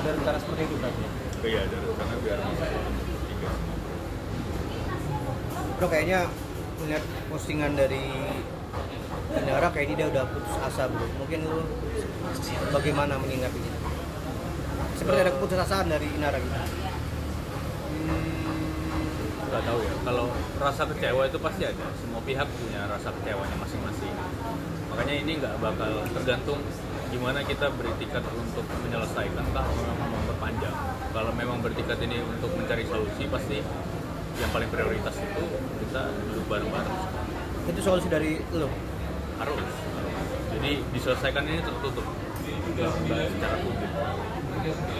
ada rencana seperti itu berarti ya? Iya, ada rencana biar masuk tiga. Bro, kayaknya melihat postingan dari Inara kayak dia udah putus asa bro. Mungkin lu bagaimana menyikapinya? Seperti ada keputusasaan dari Inara gitu. Nggak tahu ya, kalau rasa kecewa itu pasti ada, semua pihak punya rasa kecewanya masing-masing, makanya ini nggak bakal tergantung gimana kita beritikat untuk menyelesaikan atau memang memperpanjang. Kalau memang beritikat ini untuk mencari solusi, pasti yang paling prioritas itu kita duduk bareng-bareng. Itu solusi dari lu? Harus. Jadi diselesaikan ini tertutup, nggak secara publik.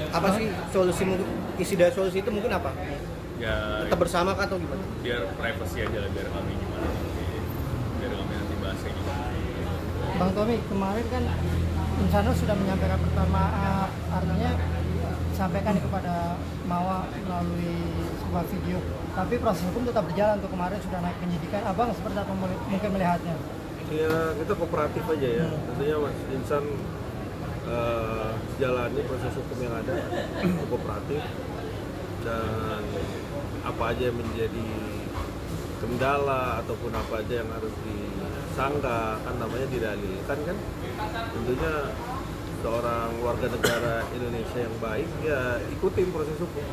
Apa sih solusimu? Isi dari solusi itu mungkin apa? Ya Tetap bersama kah atau gimana? biar privacy aja lah, biar kami gimana nanti, biar kami nanti bahasnya gimana. Bang Tommy, kemarin kan Insanul sudah menyampaikan pertama artinya sampaikan kepada Mawa melalui sebuah video. Tapi proses hukum tetap berjalan, untuk kemarin sudah naik penyidikan. Abang seperti apa mungkin melihatnya? Ya kita kooperatif aja ya. Tentunya Mas Insan jalani proses hukum yang ada kooperatif, dan apa aja yang menjadi kendala ataupun apa aja yang harus disangka kan namanya didalilkan kan. Tentunya seorang warga negara Indonesia yang baik ya ikutin proses hukum,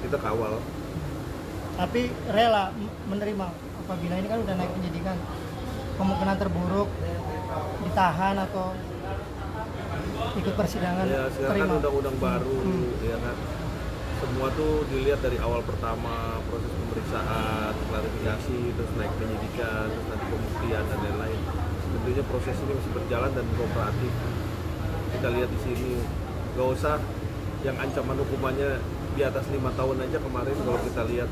kita kawal. Tapi rela menerima apabila ini kan udah naik penyidikan, kemungkinan terburuk ditahan atau ikut persidangan. Ya sekarang terima. kan undang-undang baru ya kan, semua tuh dilihat dari awal pertama, proses pemeriksaan, klarifikasi, terus naik penyidikan, terus nanti pembuktian dan lain-lain. Tentunya proses ini masih berjalan dan kooperatif. Kita lihat di sini, nggak usah yang ancaman hukumannya di atas 5 tahun aja kemarin kalau kita lihat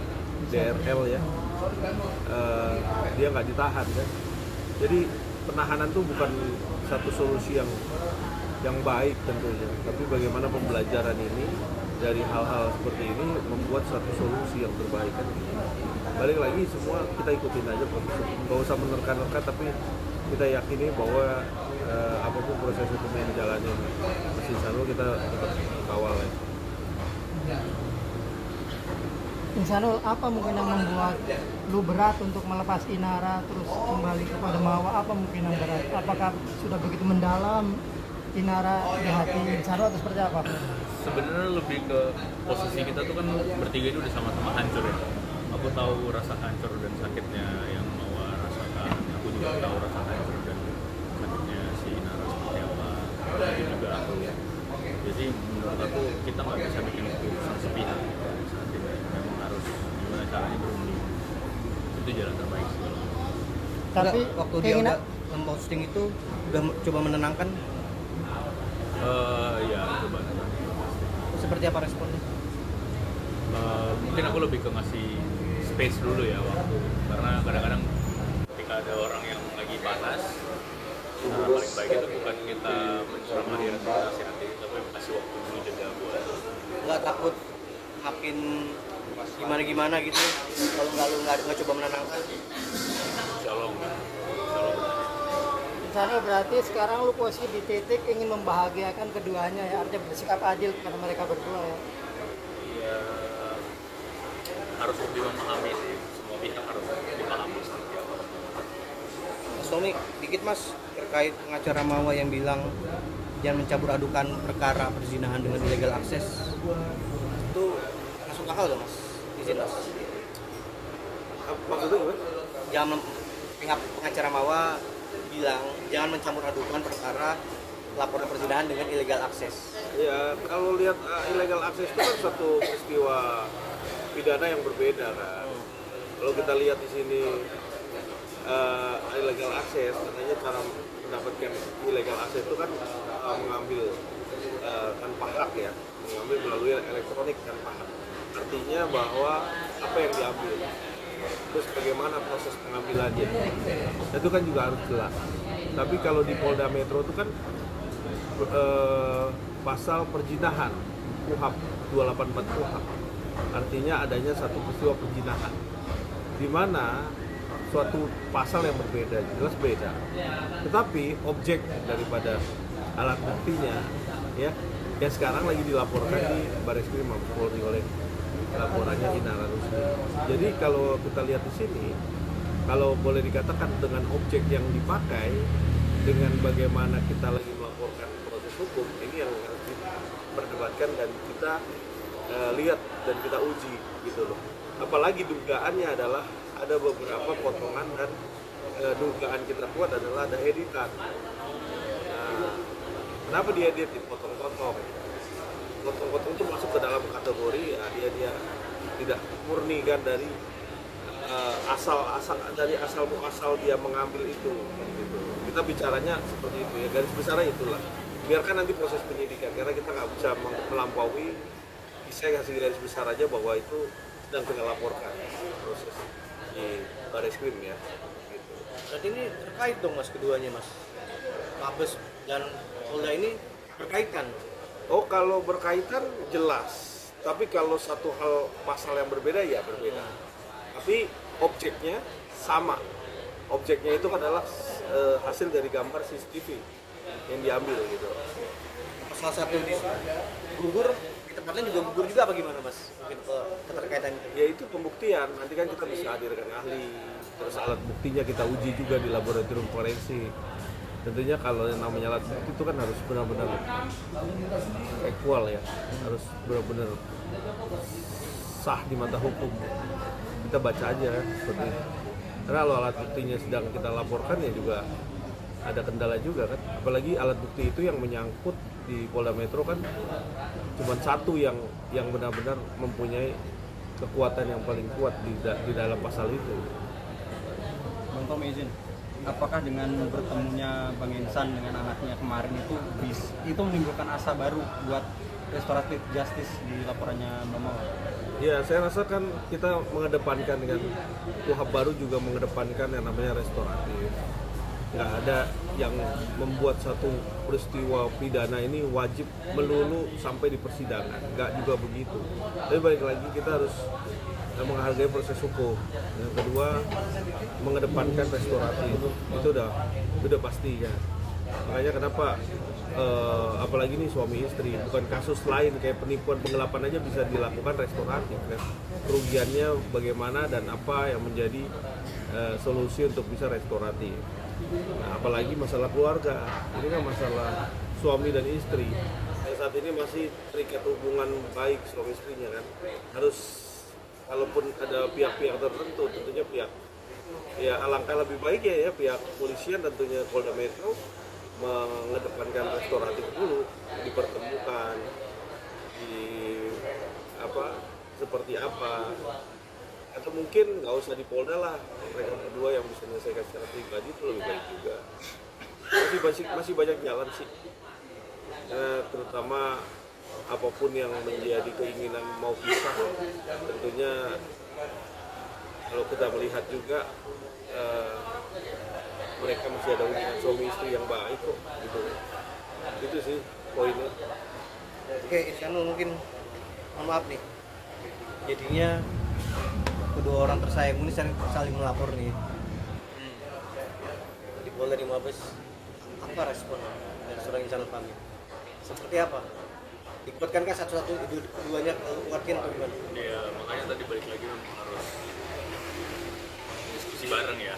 DRL ya, dia nggak ditahan kan. Jadi penahanan tuh bukan satu solusi yang baik tentunya, tapi bagaimana pembelajaran ini dari hal-hal seperti ini membuat satu solusi yang terbaik kan. Balik lagi semua kita ikutin aja proses hukum, nggak usah menerka-nerka, tapi kita yakini bahwa apapun proses hukum yang dijalani Mas Insanul kita tetap kawal ya. Insanul, apa mungkin yang membuat lu berat untuk melepas Inara terus kembali kepada Mawa? Apa mungkin yang berat? Apakah sudah begitu mendalam Inara di hati Insanul atau seperti apa? Sebenarnya lebih ke posisi kita tuh kan bertiga ini udah sama-sama hancur ya. Aku tahu rasa hancur dan sakitnya yang Mawa rasakan. Aku juga tahu rasa hancur dan sakitnya si Inara seperti apa. Jadi juga aku. Jadi menurut aku kita nggak bisa bikin keputusan sepihak saat ini. Memang harus gimana caranya berunding. Itu jalan terbaik sih. Tapi Enggak, waktu dia udah memposting itu udah coba menenangkan. Ya coba. Seperti apa responnya? Mungkin aku lebih ke ngasih space dulu ya waktu, karena kadang-kadang ketika ada orang yang lagi panas, paling baik itu bukan kita menceramahi atau nasihati, tapi kasih waktu dulu jeda buat. Nggak takut makin gimana gitu kalau lu nggak coba menenangkan? Insya Allah enggak. Insya Allah enggak. Insanul, berarti sekarang lu posisi di titik ingin membahagiakan keduanya ya, artinya bersikap adil kepada mereka berdua ya. Ya, harus lebih memahami sih, semua pihak harus dipahami seperti apa. Mas Tommy, dikit mas terkait pengacara Mawa yang bilang jangan mencabur adukan perkara perzinahan dengan illegal access, itu masuk akal dong mas? Izin mas. Maksudnya gimana? Jangan pihak pengacara Mawa bilang jangan mencampur adukan perkara laporan perzinahan dengan illegal access. Ya kalau lihat illegal access itu kan satu peristiwa pidana yang berbeda kan. Kalau kita lihat di sini illegal access, katanya cara mendapatkan illegal access itu kan mengambil tanpa hak ya, mengambil melalui elektronik tanpa hak. Artinya bahwa apa yang diambil, terus bagaimana proses pengambilannya, itu kan juga harus jelas. Tapi kalau di Polda Metro itu kan pasal perzinahan KUHP 284 KUHP, artinya adanya satu peristiwa perzinahan di mana suatu pasal yang berbeda, jelas beda, tetapi objek daripada alat buktinya ya, yang sekarang lagi dilaporkan di Barreskrim Mabes Polri oleh laporannya Inara Rusdi. Jadi kalau kita lihat di sini, kalau boleh dikatakan dengan objek yang dipakai, dengan bagaimana kita lagi melaporkan proses hukum, ini yang harus diperdebatkan dan kita lihat dan kita uji gitu loh. Apalagi dugaannya adalah ada beberapa potongan dan dugaan kita kuat adalah ada editan. Nah, kenapa diedit, dipotong-potong? Potong-potong itu masuk ke dalam kategori ya, dia tidak murni kan dari asal muasal dia mengambil itu gitu. Kita bicaranya seperti itu ya, garis besarnya itulah. Biarkan nanti proses penyidikan, karena kita nggak bisa melampaui. Saya kasih garis besar aja bahwa itu sedang kita laporkan proses di Barreskrim ya gitu. Berarti ini terkait dong mas keduanya mas, Mabes dan Polda ini berkait kan? Oh, kalau berkaitan jelas, tapi kalau satu hal pasal yang berbeda ya berbeda. Tapi objeknya sama. Objeknya itu adalah hasil dari gambar CCTV yang diambil gitu. Salah satu di gugur, di tempatnya juga gugur juga apa gimana mas? Mungkin keterkaitan itu. Ya itu pembuktian, nanti kan kita bisa hadirkan ahli, terus alat buktinya kita uji juga di laboratorium forensik. Tentunya kalau yang namanya alat bukti itu kan harus benar-benar equal ya, harus benar-benar sah di mata hukum. Kita baca aja seperti itu. Karena kalau alat buktinya sedang kita laporkan ya juga ada kendala juga kan. Apalagi alat bukti itu yang menyangkut di Polda Metro kan cuma satu yang benar-benar mempunyai kekuatan yang paling kuat di dalam pasal itu. Bang Tom izin, apakah dengan bertemunya Bang Insan dengan anaknya kemarin itu menimbulkan asa baru buat restoratif justice di laporannya Bang Mawar? Ya, saya rasa kan kita mengedepankan kan, KUHP baru juga mengedepankan yang namanya restoratif. Nggak ada yang membuat satu peristiwa pidana ini wajib melulu sampai di persidangan, nggak juga begitu. Tapi balik lagi kita harus menghargai proses hukum. Yang kedua, mengedepankan restoratif, itu udah pasti ya. Makanya kenapa apalagi nih suami istri, bukan kasus lain kayak penipuan penggelapan aja bisa dilakukan restoratif kan. Kerugiannya bagaimana dan apa yang menjadi solusi untuk bisa restoratif. Nah, apalagi masalah keluarga, ini kan masalah suami dan istri yang saat ini masih terikat hubungan baik suami istrinya kan. Harus, kalaupun ada pihak-pihak tertentu, tentunya alangkah lebih baik ya pihak polisian, tentunya Polda Metro mengedepankan restoratif dulu, dipertemukan seperti apa, atau mungkin nggak usah di Polda lah, mereka berdua yang bisa menyelesaikan secara pribadi itu lebih baik juga. Masih banyak jalan sih, terutama apapun yang menjadi keinginan mau pisah, tentunya kalau kita melihat juga mereka masih ada hubungan suami istri yang baik kok gitu. Itu sih poinnya. Oke, Isyano mungkin mohon maaf nih, jadinya kedua orang tersayang ini saling melapor nih di Polda, di Mabes. Apa respon dari seorang Isyano Fahmi? Seperti apa? Dikuatkankah satu-satu itu keduanya kuatkan atau gimana? Ya makanya tadi balik lagi memang harus diskusi bareng ya.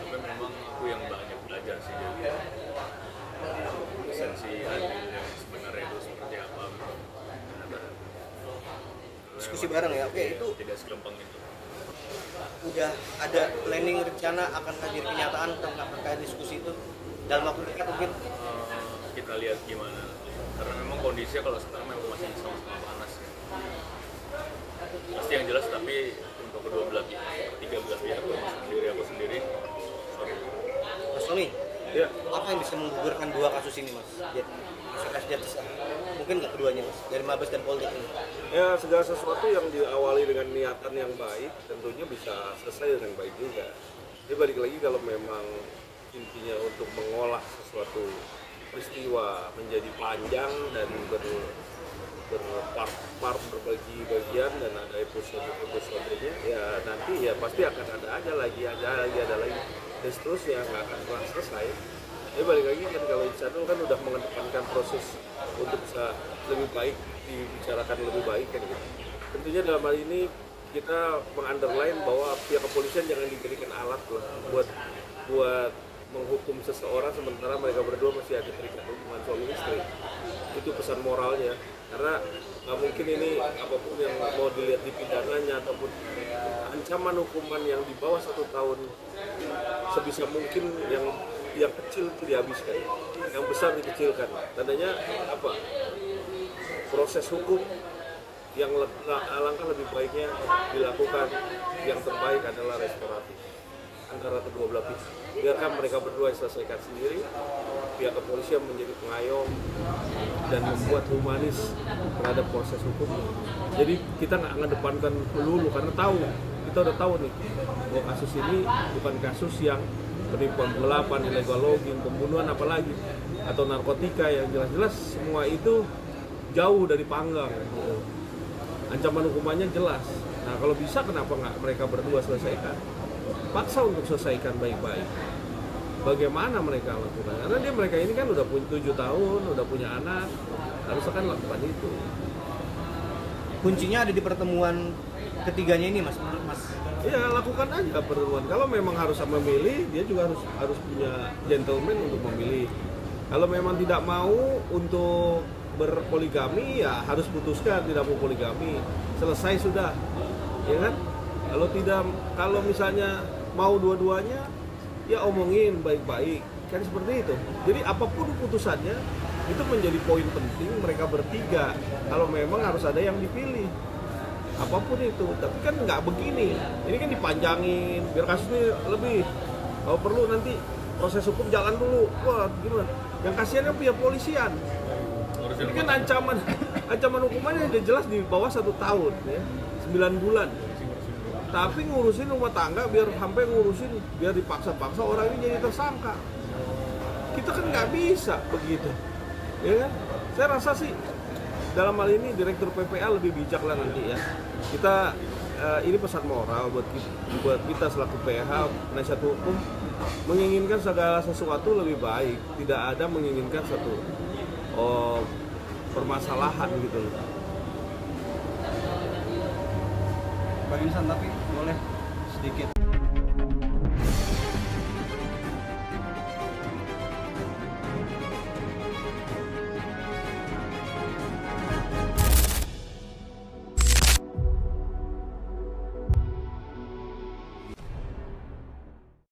Tapi memang aku yang banyak belajar sih dari esensi adil yang sebenarnya itu seperti apa. Diskusi bareng ya, oke, itu tidak segampang itu. udah ada planning rencana akan hadir kenyataan tentang terkait diskusi itu dalam waktu dekat mungkin? Kita lihat gimana, karena memang kondisinya kalau sekarang memang masih sama-sama panas ya. Pasti yang jelas, tapi untuk kedua belah pihak, tiga belah pihak, aku sendiri sorry. Mas Tony, Ya, apa yang bisa menggugurkan dua kasus ini mas? Mungkin nggak keduanya mas, dari Mabes dan Polri ini? ya segala sesuatu yang diawali dengan niatan yang baik tentunya bisa selesai dengan baik juga. Jadi balik lagi, kalau memang intinya untuk mengolah sesuatu peristiwa menjadi panjang dan berpart-part, berbagi bagian dan ada episode-episodenya, ya nanti ya pasti akan ada lagi dan seterusnya, nggak akan pernah selesai. Ya balik lagi kan kalau Insanul kan udah mengedepankan proses untuk bisa lebih baik, dibicarakan lebih baik kan gitu. Tentunya dalam hal ini kita mengunderline bahwa pihak kepolisian jangan diberikan alat lah buat menghukum seseorang sementara mereka berdua masih ada terikat hubungan suami istri. Itu pesan moralnya, karena nggak mungkin ini apapun yang mau dilihat di pidananya ataupun ancaman hukuman yang di bawah 1 tahun sebisa mungkin yang kecil itu dihabiskan, yang besar dikecilkan. Tandanya apa? Proses hukum yang alangkah lebih baiknya dilakukan, yang terbaik adalah restoratif antara kedua belah pihak. Biarkan mereka berdua selesaikan sendiri, pihak kepolisian menjadi pengayom dan membuat humanis terhadap proses hukum. Jadi kita nggak ngedepankan melulu karena kita udah tahu nih bahwa kasus ini bukan kasus yang penipuan penggelapan, illegal logging, pembunuhan apalagi atau narkotika, yang jelas-jelas semua itu jauh dari panggang. Ancaman hukumannya jelas. Nah kalau bisa kenapa nggak mereka berdua selesaikan? Paksa untuk selesaikan baik-baik. Bagaimana mereka lakukan? Karena mereka ini kan udah punya 7 tahun, udah punya anak, harusnya kan lakukan itu. Kuncinya ada di pertemuan ketiganya ini, Mas, menurut Mas. Iya, lakukan aja pertemuan. Kalau memang harus memilih, dia juga harus punya gentleman untuk memilih. Kalau memang tidak mau untuk berpoligami, ya harus putuskan tidak mau poligami. Selesai sudah, ya kan? Kalau misalnya mau dua-duanya, ya omongin baik-baik, kan seperti itu. Jadi apapun putusannya, itu menjadi poin penting mereka bertiga. Kalau memang harus ada yang dipilih, apapun itu. Tapi kan nggak begini. Ini kan dipanjangin, biar kasusnya lebih. Kalau perlu nanti proses hukum jalan dulu. Wah, gimana? Yang kasihan kan pihak polisian. Ini kan ancaman hukumannya udah jelas di bawah 1 tahun, ya, 9 bulan. Tapi ngurusin rumah tangga biar dipaksa-paksa orang ini jadi tersangka. Kita kan nggak bisa begitu, ya kan? Saya rasa sih dalam hal ini Direktur PPA lebih bijak lah nanti ya. Kita ini pesan moral buat kita selaku PH penasihat hukum, menginginkan segala sesuatu lebih baik, tidak ada menginginkan satu permasalahan gitu loh. Bang Insan, tapi boleh sedikit